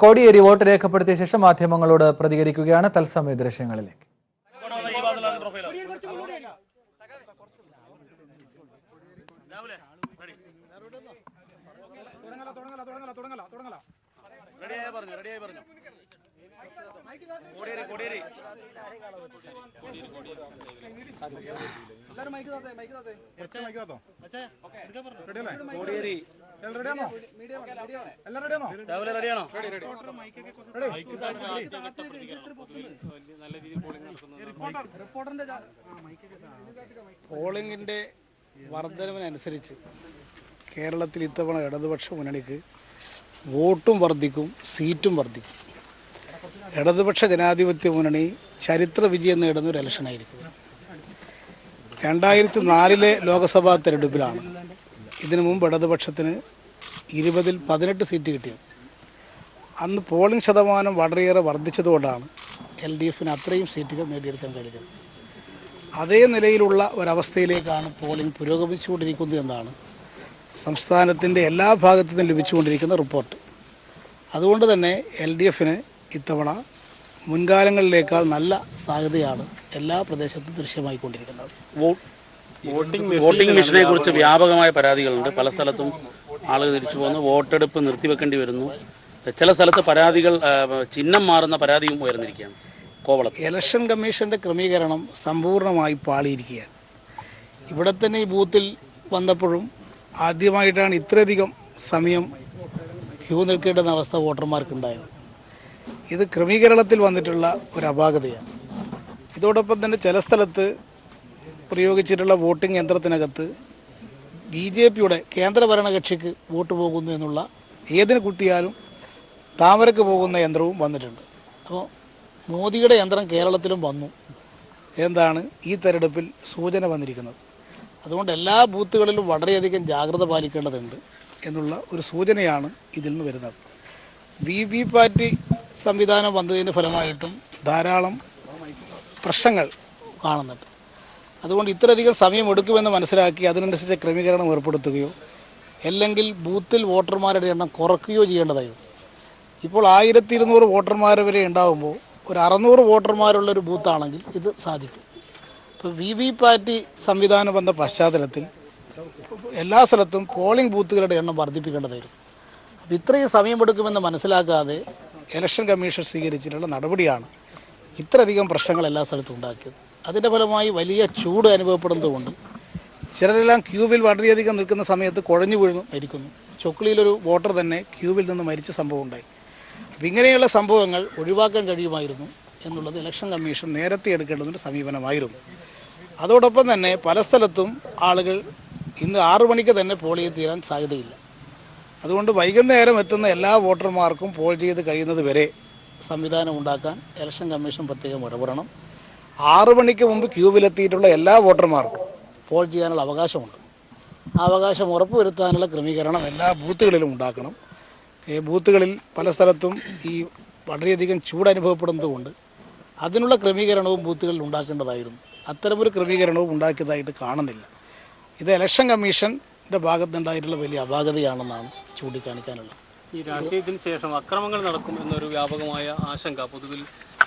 Kodiyeri vote രേഖപ്പെടുത്തിയ ശേഷം മാധ്യമങ്ങളോട് പ്രതികരിക്കുകയാണ്. തത്സമയ ദൃശ്യങ്ങളിലേക്ക്. പോളിംഗിന്റെ വർധനവിനനുസരിച്ച് കേരളത്തിൽ ഇത്തവണ ഇടതുപക്ഷ മുന്നണിക്ക് വോട്ടും വർദ്ധിക്കും, സീറ്റും വർദ്ധിക്കും. ഇടതുപക്ഷ ജനാധിപത്യ മുന്നണി ചരിത്ര വിജയം നേടുന്ന ഒരു ഇലക്ഷനായിരിക്കും. 2004 ലോക്സഭാ തെരഞ്ഞെടുപ്പിലാണ് ഇതിനു മുമ്പ് ഇടതുപക്ഷത്തിന് 20-ൽ 18 സീറ്റ് കിട്ടിയത്. അന്ന് പോളിംഗ് ശതമാനം വളരെയേറെ വർദ്ധിച്ചതുകൊണ്ടാണ് LDFന് അത്രയും സീറ്റുകൾ നേടിയെടുക്കാൻ കഴിഞ്ഞത്. അതേ നിലയിലുള്ള ഒരവസ്ഥയിലേക്കാണ് പോളിംഗ് പുരോഗമിച്ചുകൊണ്ടിരിക്കുന്നത് എന്നാണ് സംസ്ഥാനത്തിൻ്റെ എല്ലാ ഭാഗത്തു നിന്നും ലഭിച്ചുകൊണ്ടിരിക്കുന്ന റിപ്പോർട്ട്. അതുകൊണ്ട് തന്നെ LDFന് ഇത്തവണ മുൻകാലങ്ങളിലേക്കാൾ നല്ല സാധ്യതയാണ് എല്ലാ പ്രദേശത്തും ദൃശ്യമായിക്കൊണ്ടിരിക്കുന്നത്. വോട്ടിംഗ് മെഷീനെ കുറിച്ച് വ്യാപകമായ പരാതികളുണ്ട്. പല സ്ഥലത്തും ആളുകൾ തിരിച്ചു പോകുന്നു, വോട്ടെടുപ്പ് നിർത്തിവെക്കേണ്ടി വരുന്നു. ചില സ്ഥലത്ത് പരാതികൾ ചിഹ്നം മാറുന്ന പരാതിയും ഉയർന്നിരിക്കുകയാണ്. കോവളത്ത് ഇലക്ഷൻ കമ്മീഷൻ്റെ ക്രമീകരണം സമ്പൂർണ്ണമായി പാളിയിരിക്കുകയാണ്. ഇവിടെ തന്നെ ഈ ബൂത്തിൽ വന്നപ്പോഴും ആദ്യമായിട്ടാണ് ഇത്രയധികം സമയം ക്യൂ നിൽക്കേണ്ടുന്ന അവസ്ഥ വോട്ടർമാർക്കുണ്ടായത്. ഇത് ക്രമീകരണത്തിൽ വന്നിട്ടുള്ള ഒരു അപാകതയാണ്. ഇതോടൊപ്പം തന്നെ ചില സ്ഥലത്ത് പ്രയോഗിച്ചിട്ടുള്ള വോട്ടിംഗ് യന്ത്രത്തിനകത്ത് BJPയുടെ കേന്ദ്ര ഭരണകക്ഷിക്ക് വോട്ട് പോകുന്നു എന്നുള്ള, ഏതിന് കുത്തിയാലും താമരക്ക് പോകുന്ന യന്ത്രവും വന്നിട്ടുണ്ട്. അപ്പോൾ മോദിയുടെ യന്ത്രം കേരളത്തിലും വന്നു എന്താണ് ഈ തെരഞ്ഞെടുപ്പിൽ സൂചന വന്നിരിക്കുന്നത്. അതുകൊണ്ട് എല്ലാ ബൂത്തുകളിലും വളരെയധികം ജാഗ്രത പാലിക്കേണ്ടതുണ്ട് എന്നുള്ള ഒരു സൂചനയാണ് ഇതിൽ നിന്ന് വരുന്നത്. VVPAT സംവിധാനം വന്നതിൻ്റെ ഫലമായിട്ടും ധാരാളം പ്രശ്നങ്ങൾ കാണുന്നുണ്ട്. അതുകൊണ്ട് ഇത്രയധികം സമയമെടുക്കുമെന്ന് മനസ്സിലാക്കി അതിനനുസരിച്ച് ക്രമീകരണം ഏർപ്പെടുത്തുകയോ അല്ലെങ്കിൽ ബൂത്തിൽ വോട്ടർമാരുടെ എണ്ണം കുറയ്ക്കുകയോ ചെയ്യേണ്ടതായിരുന്നു. ഇപ്പോൾ 1200 വോട്ടർമാർ വരെ ഉണ്ടാകുമ്പോൾ ഒരു 600 വോട്ടർമാരുള്ളൊരു ബൂത്താണെങ്കിൽ ഇത് സാധിക്കും. ഇപ്പോൾ VVPAT സംവിധാനം വന്ന പശ്ചാത്തലത്തിൽ എല്ലാ സ്ഥലത്തും പോളിംഗ് ബൂത്തുകളുടെ എണ്ണം വർദ്ധിപ്പിക്കേണ്ടതായിരുന്നു. അപ്പോൾ ഇത്രയും സമയമെടുക്കുമെന്ന് മനസ്സിലാക്കാതെ ഇലക്ഷൻ കമ്മീഷൻ സ്വീകരിച്ചിട്ടുള്ള നടപടിയാണ് ഇത്രയധികം പ്രശ്നങ്ങൾ എല്ലാ സ്ഥലത്തും ഉണ്ടാക്കിയത്. അതിൻ്റെ ഫലമായി വലിയ ചൂട് അനുഭവപ്പെടുന്നതുകൊണ്ട് ചിലരെല്ലാം ക്യൂവിൽ വളരെയധികം നിൽക്കുന്ന സമയത്ത് കുഴഞ്ഞു വീഴുന്നു മരിക്കുന്നു. ചൊക്ലിയിലൊരു വോട്ടർ തന്നെ ക്യൂവിൽ നിന്ന് മരിച്ച സംഭവം ഉണ്ടായി. അപ്പോൾ ഇങ്ങനെയുള്ള സംഭവങ്ങൾ ഒഴിവാക്കാൻ കഴിയുമായിരുന്നു എന്നുള്ളത് ഇലക്ഷൻ കമ്മീഷൻ നേരത്തെ എടുക്കേണ്ടുന്നൊരു സമീപനമായിരുന്നു. അതോടൊപ്പം തന്നെ പല സ്ഥലത്തും ആളുകൾ ഇന്ന് 6 മണിക്ക് തന്നെ പോൾ ചെയ്ത് തീരാൻ സാധ്യതയില്ല. അതുകൊണ്ട് വൈകുന്നേരം എത്തുന്ന എല്ലാ വോട്ടർമാർക്കും പോൾ ചെയ്ത് കഴിയുന്നത് വരെ സംവിധാനം ഉണ്ടാക്കാൻ ഇലക്ഷൻ കമ്മീഷൻ പ്രത്യേകം ഇടപെടണം. 6 മണിക്ക് മുമ്പ് ക്യൂവിലെത്തിയിട്ടുള്ള എല്ലാ വോട്ടർമാർക്കും പോൾ ചെയ്യാനുള്ള അവകാശമുണ്ട്. ആ അവകാശം ഉറപ്പുവരുത്താനുള്ള ക്രമീകരണം എല്ലാ ബൂത്തുകളിലും ഉണ്ടാക്കണം. ഈ ബൂത്തുകളിൽ പല സ്ഥലത്തും ഈ വളരെയധികം ചൂട് അനുഭവപ്പെടുന്നതുകൊണ്ട് അതിനുള്ള ക്രമീകരണവും ബൂത്തുകളിൽ ഉണ്ടാക്കേണ്ടതായിരുന്നു. അത്തരമൊരു ക്രമീകരണവും ഉണ്ടാക്കിയതായിട്ട് കാണുന്നില്ല. ഇത് ഇലക്ഷൻ കമ്മീഷൻ്റെ ഭാഗത്തുണ്ടായിട്ടുള്ള വലിയ അപാകതയാണെന്നാണ് ചൂണ്ടിക്കാണിക്കാനുള്ളത്. ഈ രാഷ്ട്രീയത്തിന് ശേഷം അക്രമങ്ങൾ നടക്കും എന്നൊരു വ്യാപകമായ ആശങ്ക പൊതുവിൽ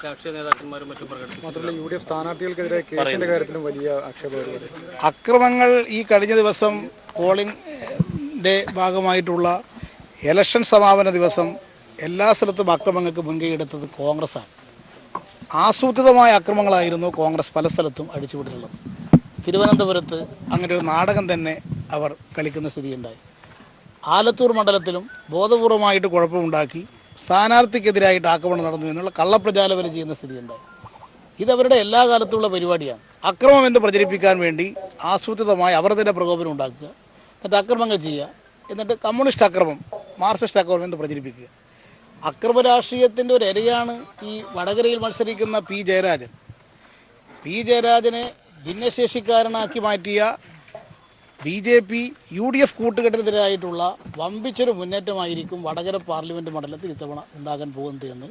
രാഷ്ട്രീയ നേതാക്കന്മാരും മറ്റും പ്രകടിപ്പിച്ചു. മാത്രമല്ല UDF സ്ഥാനാർത്ഥികൾക്കെതിരെ കേസിന്റെ കാര്യത്തിലും വലിയ ആക്ഷേപം. അക്രമങ്ങൾ ഈ കഴിഞ്ഞ ദിവസം പോളിംഗിൻ്റെ ഭാഗമായിട്ടുള്ള ഇലക്ഷൻ സമാപന ദിവസം എല്ലാ സ്ഥലത്തും അക്രമങ്ങൾക്ക് മുൻകൈ എടുത്തത് കോൺഗ്രസ്സാണ്. ആസൂത്രിതമായ അക്രമങ്ങളായിരുന്നു കോൺഗ്രസ് പല സ്ഥലത്തും അടിച്ചുവിട്ടിട്ടുള്ളത്. തിരുവനന്തപുരത്ത് അങ്ങനെ ഒരു നാടകം തന്നെ അവർ കളിക്കുന്ന സ്ഥിതിയുണ്ടായി. ആലത്തൂർ മണ്ഡലത്തിലും ബോധപൂർവമായിട്ട് കുഴപ്പമുണ്ടാക്കി സ്ഥാനാർത്ഥിക്കെതിരായിട്ട് ആക്രമണം നടന്നു എന്നുള്ള കള്ളപ്രചാരം ചെയ്യുന്ന സ്ഥിതിയുണ്ടായി. ഇതവരുടെ എല്ലാ കാലത്തുള്ള പരിപാടിയാണ്. അക്രമം എന്ന് പ്രചരിപ്പിക്കാൻ വേണ്ടി ആസൂത്രിതമായി അവർ തന്നെ പ്രകോപനം ഉണ്ടാക്കുക, എന്നിട്ട് അക്രമങ്ങൾ ചെയ്യുക, എന്നിട്ട് കമ്മ്യൂണിസ്റ്റ് അക്രമം, മാർക്സിസ്റ്റ് അക്രമം എന്ന് പ്രചരിപ്പിക്കുക. അക്രമ രാഷ്ട്രീയത്തിൻ്റെ ഒരു ഇരയാണ് ഈ വടകരയിൽ മത്സരിക്കുന്ന P. ജയരാജൻ. P. ജയരാജനെ ഭിന്നശേഷിക്കാരനാക്കി മാറ്റിയ BJP UDF കൂട്ടുകെട്ടിനെതിരായിട്ടുള്ള വമ്പിച്ചൊരു മുന്നേറ്റമായിരിക്കും വടകര പാർലമെൻറ്റ് മണ്ഡലത്തിൽ ഇത്തവണ ഉണ്ടാകാൻ പോകുന്നത് എന്ന്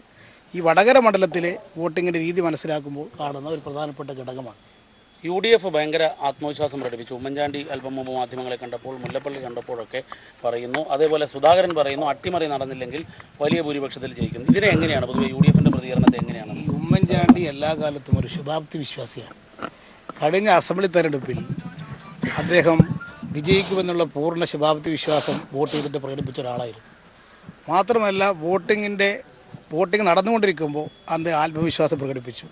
ഈ വടകര മണ്ഡലത്തിലെ വോട്ടിങ്ങിൻ്റെ രീതി മനസ്സിലാക്കുമ്പോൾ കാണുന്ന ഒരു പ്രധാനപ്പെട്ട ഘടകമാണ്. UDF ഭയങ്കര ആത്മവിശ്വാസം പ്രകടിപ്പിച്ചു. ഉമ്മൻചാണ്ടി അല്പം മുമ്പ് മാധ്യമങ്ങളെ കണ്ടപ്പോൾ, മുല്ലപ്പള്ളി കണ്ടപ്പോഴൊക്കെ പറയുന്നു. അതേപോലെ സുധാകരൻ പറയുന്നു അട്ടിമറി നടന്നില്ലെങ്കിൽ വലിയ ഭൂരിപക്ഷത്തിൽ ജയിക്കുന്നു. ഇതിനെ എങ്ങനെയാണ് പൊതുവെ UDFന്റെ പ്രതികരണത്തെ എങ്ങനെയാണ്? ഉമ്മൻചാണ്ടി എല്ലാ കാലത്തും ഒരു ശുഭാപ്തി വിശ്വാസിയാണ്. കഴിഞ്ഞ അസംബ്ലി തെരഞ്ഞെടുപ്പിൽ അദ്ദേഹം വിജയിക്കുമെന്നുള്ള പൂർണ്ണ ശുഭാപ്തി വിശ്വാസം വോട്ട് ചെയ്തിട്ട് പ്രകടിപ്പിച്ച ഒരാളായിരുന്നു. മാത്രമല്ല വോട്ടിംഗ് നടന്നുകൊണ്ടിരിക്കുമ്പോൾ അന്ന് ആത്മവിശ്വാസം പ്രകടിപ്പിച്ചു.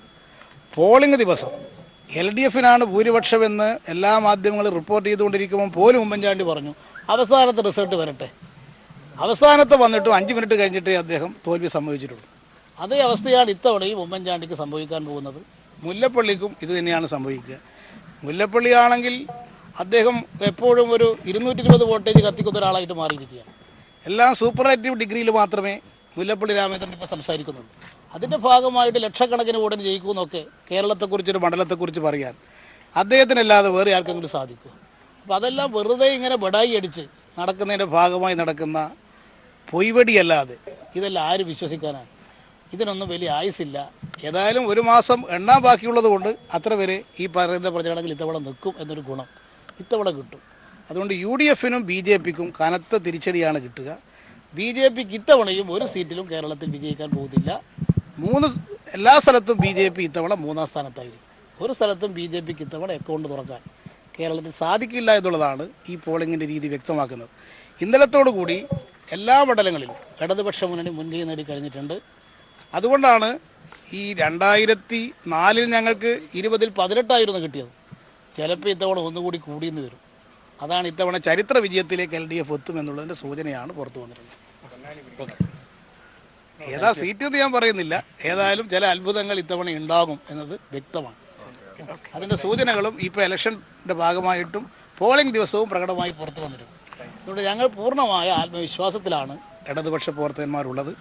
പോളിംഗ് ദിവസം LDFനാണ് ഭൂരിപക്ഷമെന്ന് എല്ലാ മാധ്യമങ്ങളും റിപ്പോർട്ട് ചെയ്തുകൊണ്ടിരിക്കുമ്പോൾ പോലും ഉമ്മൻചാണ്ടി പറഞ്ഞു അവസാനത്തെ റിസൾട്ട് വരട്ടെ. അവസാനത്തെ വന്നിട്ടും 5 മിനിറ്റ് കഴിഞ്ഞിട്ടേ അദ്ദേഹം തോൽവി സംഭവിച്ചിട്ടുള്ളൂ. അതേ അവസ്ഥയാണ് ഇത്തവണയും ഉമ്മൻചാണ്ടിക്ക് സംഭവിക്കാൻ പോകുന്നത്. മുല്ലപ്പള്ളിക്കും ഇത് തന്നെയാണ് സംഭവിക്കുക. മുല്ലപ്പള്ളിയാണെങ്കിൽ അദ്ദേഹം എപ്പോഴും ഒരു 220 വോട്ടേജ് കത്തിക്കുന്ന ഒരാളായിട്ട് മാറിയിരിക്കുകയാണ്. എല്ലാം സൂപ്പർലേറ്റീവ് ഡിഗ്രിയിൽ മാത്രമേ മുല്ലപ്പള്ളി രാമചന്ദ്രൻ ഇപ്പോൾ സംസാരിക്കുന്നുള്ളൂ. അതിൻ്റെ ഭാഗമായിട്ട് ലക്ഷക്കണക്കിന് വോട്ടിന് ജയിക്കുമെന്നൊക്കെ കേരളത്തെക്കുറിച്ചൊരു മണ്ഡലത്തെക്കുറിച്ച് പറയാൻ അദ്ദേഹത്തിനല്ലാതെ വേറെ ആർക്കെങ്കിലും സാധിക്കും. അപ്പോൾ അതെല്ലാം വെറുതെ ഇങ്ങനെ ബടായി അടിച്ച് നടക്കുന്നതിൻ്റെ ഭാഗമായി നടക്കുന്ന പൊയ്വടിയല്ലാതെ ഇതെല്ലാം ആര് വിശ്വസിക്കാനാണ്? ഇതിനൊന്നും വലിയ ആയുസില്ല. ഏതായാലും 1 മാസം എണ്ണാൻ ബാക്കിയുള്ളത് കൊണ്ട് അത്ര വരെ ഈ പറയുന്ന പ്രചരണങ്ങൾ ഇത്തവണ നിൽക്കും എന്നൊരു ഗുണം ഇത്തവണ കിട്ടും. അതുകൊണ്ട് UDFനും BJPക്കും കനത്ത തിരിച്ചടിയാണ് കിട്ടുക. BJPക്ക് ഇത്തവണയും ഒരു സീറ്റിലും കേരളത്തിൽ വിജയിക്കാൻ പോകുന്നില്ല. എല്ലാ സ്ഥലത്തും BJP ഇത്തവണ 3ാം സ്ഥാനത്തായിരിക്കും. ഒരു സ്ഥലത്തും BJPക്ക് ഇത്തവണ അക്കൗണ്ട് തുറക്കാൻ കേരളത്തിൽ സാധിക്കില്ല എന്നുള്ളതാണ് ഈ പോളിങ്ങിൻ്റെ രീതി വ്യക്തമാക്കുന്നത്. ഇന്നലത്തോടുകൂടി എല്ലാ മണ്ഡലങ്ങളിലും ഇടതുപക്ഷ മുന്നണി മുൻകൈ നേടി കഴിഞ്ഞിട്ടുണ്ട്. അതുകൊണ്ടാണ് ഈ 2004 ഞങ്ങൾക്ക് 20-ൽ 18 കിട്ടിയത്. ചിലപ്പോൾ ഇത്തവണ ഒന്നുകൂടി കൂടിയെന്ന് വരും. അതാണ് ഇത്തവണ ചരിത്ര വിജയത്തിലേക്ക് LDF എത്തുമെന്നുള്ളതിൻ്റെ സൂചനയാണ് പുറത്തു വന്നിട്ടുള്ളത്. ഏതാ സീറ്റ് എന്ന് ഞാൻ പറയുന്നില്ല. ഏതായാലും ചില അത്ഭുതങ്ങൾ ഇത്തവണ ഉണ്ടാകും എന്നത് വ്യക്തമാണ്. അതിൻ്റെ സൂചനകളും ഇപ്പോൾ ഇലക്ഷൻ്റെ ഭാഗമായിട്ടും പോളിംഗ് ദിവസവും പ്രകടമായി പുറത്തു വന്നിട്ടുണ്ട്. അതുകൊണ്ട് ഞങ്ങൾ പൂർണ്ണമായ ആത്മവിശ്വാസത്തിലാണ് ഇടതുപക്ഷ പ്രവർത്തകന്മാരുള്ളത്.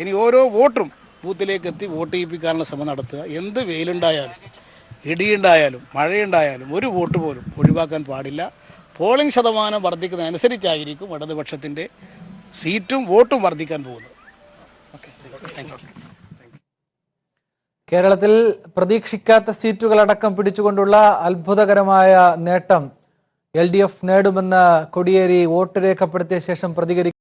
ഇനി ഓരോ വോട്ടും ബൂത്തിലേക്ക് എത്തി വോട്ട് ചെയ്യിപ്പിക്കാനുള്ള ശ്രമം നടത്തുക. എന്ത് വെയിലുണ്ടായാലും ഇടിയുണ്ടായാലും മഴയുണ്ടായാലും ഒരു വോട്ട് പോലും ഒഴിവാക്കാൻ പാടില്ല. പോളിംഗ് ശതമാനം വർദ്ധിക്കുന്നതനുസരിച്ചായിരിക്കും ഇടതുപക്ഷത്തിൻ്റെ സീറ്റും വോട്ടും വർദ്ധിക്കാൻ പോകുന്നത്. കേരളത്തിൽ പ്രതീക്ഷിക്കാത്ത സീറ്റുകളടക്കം പിടിച്ചുകൊണ്ടുള്ള അത്ഭുതകരമായ നേട്ടം LDF നേടുമെന്ന് കോടിയേരി വോട്ട് രേഖപ്പെടുത്തിയ ശേഷം പ്രതികരിക്കും.